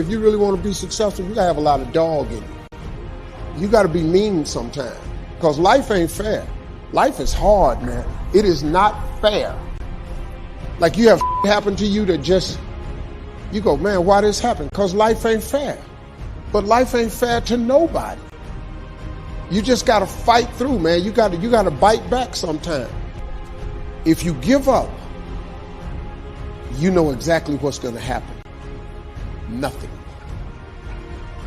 if you really want to be successful, you gotta have a lot of dog in you. You gotta be mean sometimes, because life ain't fair. Life is hard, man. It is not fair. Like you have happen to you that just, you go, man, why this happened? Because life ain't fair. But life ain't fair to nobody. You just gotta fight through, man. You gotta bite back sometime. If you give up, you know exactly what's gonna happen. Nothing.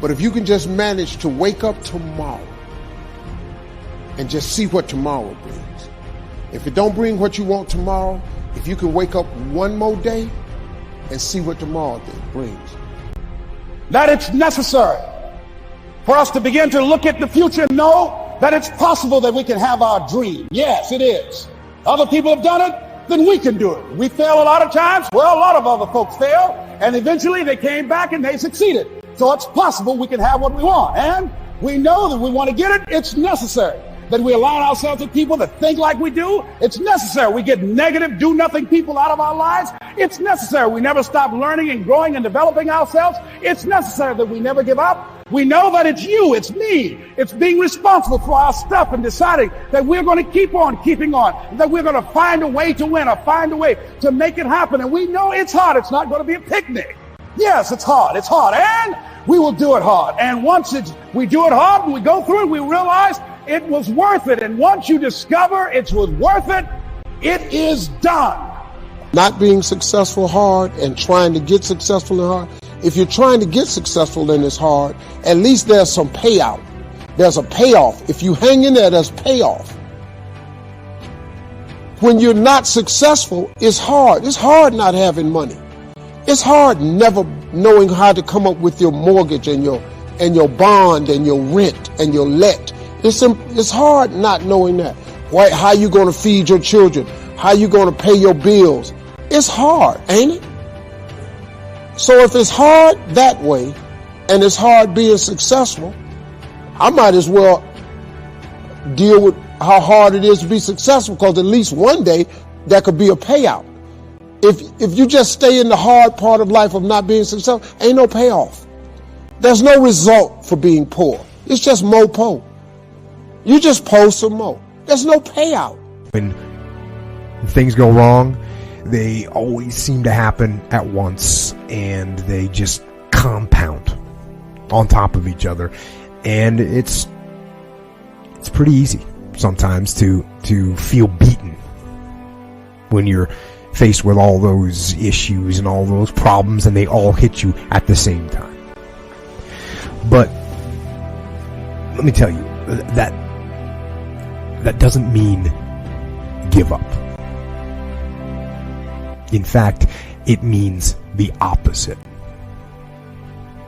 But if you can just manage to wake up tomorrow and just see what tomorrow brings. If it don't bring what you want tomorrow, if you can wake up one more day and see what tomorrow brings. That it's necessary for us to begin to look at the future and know that it's possible that we can have our dream. Yes, it is. Other people have done it, then we can do it. We fail a lot of times. Well, a lot of other folks failed, and eventually they came back and they succeeded. So it's possible we can have what we want. And we know that we want to get it. It's necessary that we align ourselves with people that think like we do. It's necessary we get negative, do-nothing people out of our lives. It's necessary we never stop learning and growing and developing ourselves. It's necessary that we never give up. We know that it's you, it's me. It's being responsible for our stuff and deciding that we're going to keep on keeping on, that we're going to find a way to win or find a way to make it happen. And we know it's hard. It's not going to be a picnic. Yes, it's hard, and we will do it hard. And once we do it hard and we go through it, we realize it was worth it. And once you discover it was worth it, it is done. Not being successful hard and trying to get successful and hard. If you're trying to get successful and it's hard, at least there's some payout. There's a payoff. If you hang in there, there's payoff. When you're not successful, it's hard. It's hard not having money. It's hard never knowing how to come up with your mortgage and your bond and your rent and your let. It's hard not knowing that. How you going to feed your children? How you going to pay your bills? It's hard, ain't it? So if it's hard that way and it's hard being successful, I might as well deal with how hard it is to be successful, because at least one day there could be a payout. If you just stay in the hard part of life of not being successful, ain't no payoff. There's no result for being poor. It's just more po. You just po some more. There's no payout. When things go wrong, they always seem to happen at once, and they just compound on top of each other. And it's pretty easy sometimes to feel beaten when you're faced with all those issues and all those problems, and they all hit you at the same time. But let me tell you, that doesn't mean give up. In fact, it means the opposite.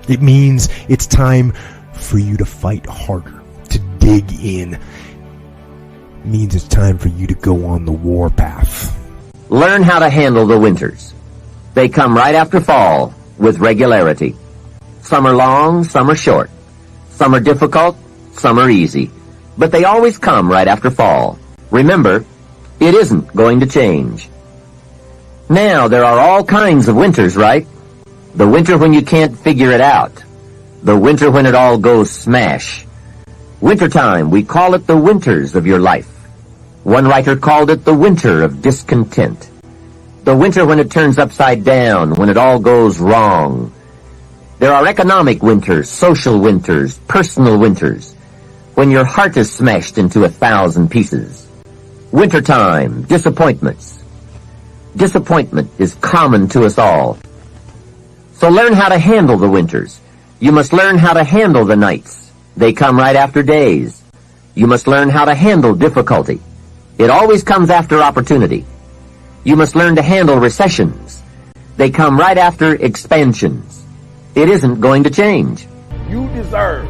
It means it's time for you to fight harder, to dig in. It means it's time for you to go on the warpath. Learn how to handle the winters. They come right after fall with regularity. Some are long, some are short. Some are difficult, some are easy. But they always come right after fall. Remember, it isn't going to change. Now, there are all kinds of winters, right? The winter when you can't figure it out. The winter when it all goes smash. Wintertime, we call it the winters of your life. One writer called it the winter of discontent. The winter when it turns upside down, when it all goes wrong. There are economic winters, social winters, personal winters, when your heart is smashed into 1,000 pieces. Wintertime, disappointments. Disappointment is common to us all. So learn how to handle the winters. You must learn how to handle the nights. They come right after days. You must learn how to handle difficulty. It always comes after opportunity. You must learn to handle recessions. They come right after expansions. It isn't going to change. You deserve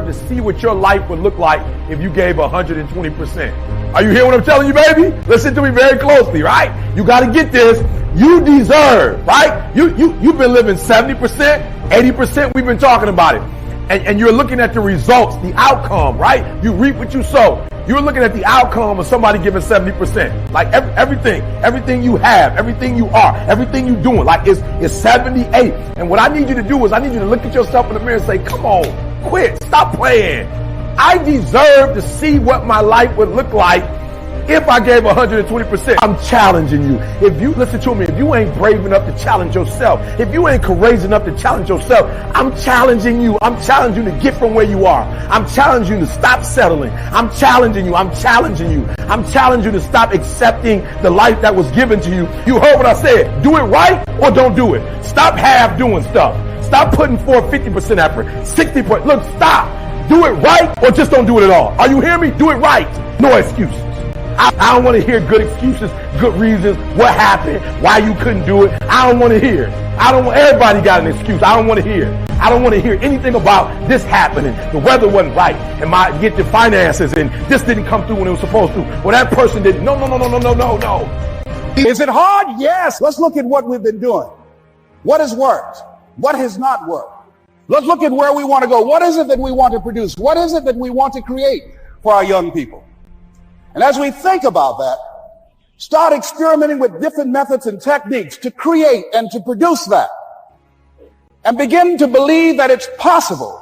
to see what your life would look like if you gave 120%. Are you hearing what I'm telling you, baby? Listen to me very closely, right? You got to get this. You deserve, right? You've been living 70%, 80%. We've been talking about it. and you're looking at the results, the outcome, right? You reap what you sow. You're looking at the outcome of somebody giving 70%. Like everything you have, everything you are, everything you're doing, like it's 78. And what I need you to do is I need you to look at yourself in the mirror and say, come on, quit, stop playing. I deserve to see what my life would look like if I gave 120%. I'm challenging you. If you, listen to me, if you ain't brave enough to challenge yourself, if you ain't courageous enough to challenge yourself, I'm challenging you. I'm challenging you to get from where you are. I'm challenging you to stop settling. I'm challenging you. I'm challenging you. I'm challenging you to stop accepting the life that was given to you. You heard what I said. Do it right or don't do it. Stop half doing stuff. Stop putting forth 50% effort, 60%. Look, stop. Do it right or just don't do it at all. Are you hearing me? Do it right. No excuses. I don't want to hear good excuses, good reasons, what happened, why you couldn't do it. I don't want to hear. Everybody got an excuse. I don't want to hear. I don't want to hear anything about this happening. The weather wasn't right, and get the finances, and this didn't come through when it was supposed to. Well, that person didn't. No. Is it hard? Yes. Let's look at what we've been doing. What has worked? What has not worked? Let's look at where we want to go. What is it that we want to produce? What is it that we want to create for our young people? And as we think about that, start experimenting with different methods and techniques to create and to produce that. And begin to believe that it's possible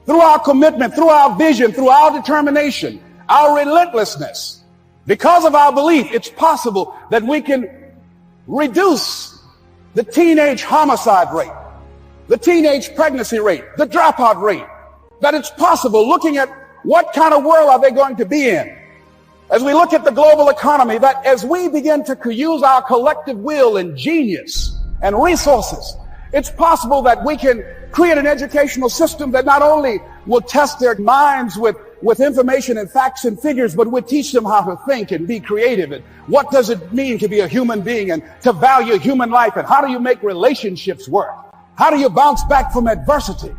through our commitment, through our vision, through our determination, our relentlessness. Because of our belief, it's possible that we can reduce the teenage homicide rate, the teenage pregnancy rate, the dropout rate. That it's possible, looking at what kind of world are they going to be in. As we look at the global economy, that as we begin to use our collective will and genius and resources, it's possible that we can create an educational system that not only will test their minds with information and facts and figures, but will teach them how to think and be creative. And what does it mean to be a human being and to value human life? And how do you make relationships work? How do you bounce back from adversity?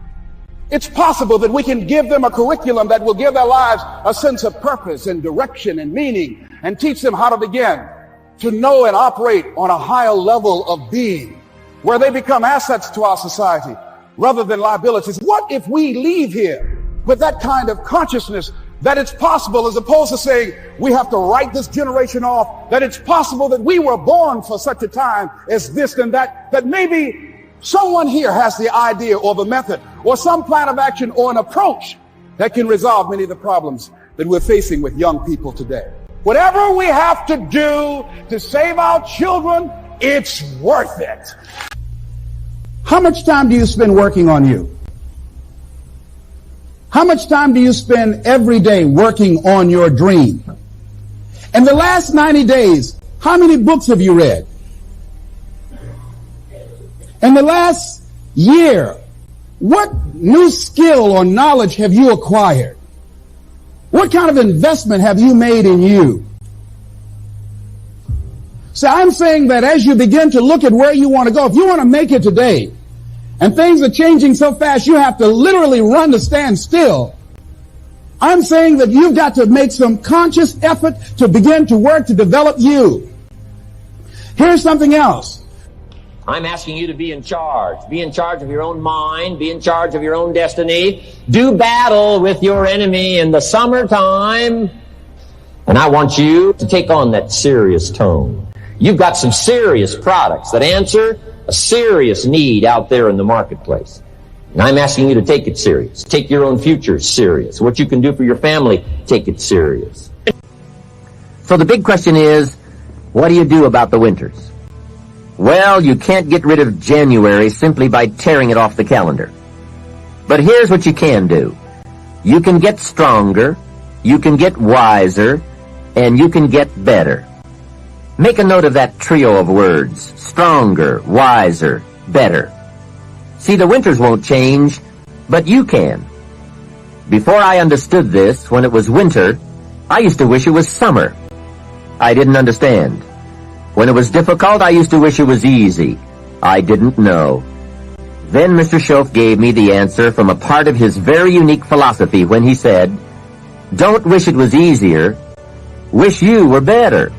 It's possible that we can give them a curriculum that will give their lives a sense of purpose and direction and meaning, and teach them how to begin to know and operate on a higher level of being, where they become assets to our society rather than liabilities. What if we leave here with that kind of consciousness that it's possible, as opposed to saying we have to write this generation off, that it's possible that we were born for such a time as this and that, that maybe someone here has the idea or the method or some plan of action or an approach that can resolve many of the problems that we're facing with young people today. Whatever we have to do to save our children, it's worth it. How much time do you spend working on you? How much time do you spend every day working on your dream? In the last 90 days, how many books have you read? In the last year, what new skill or knowledge have you acquired? What kind of investment have you made in you? So I'm saying that as you begin to look at where you want to go, if you want to make it today, and things are changing so fast you have to literally run to stand still, I'm saying that you've got to make some conscious effort to begin to work to develop you. Here's something else. I'm asking you to be in charge. Be in charge of your own mind. Be in charge of your own destiny. Do battle with your enemy in the summertime. And I want you to take on that serious tone. You've got some serious products that answer a serious need out there in the marketplace. And I'm asking you to take it serious. Take your own future serious. What you can do for your family, take it serious. So the big question is, what do you do about the winters? Well, you can't get rid of January simply by tearing it off the calendar. But here's what you can do. You can get stronger, you can get wiser, and you can get better. Make a note of that trio of words: stronger, wiser, better. See, the winters won't change, but you can. Before I understood this, when it was winter, I used to wish it was summer. I didn't understand. When it was difficult, I used to wish it was easy. I didn't know. Then Mr. Shoaff gave me the answer from a part of his very unique philosophy when he said, "Don't wish it was easier, wish you were better."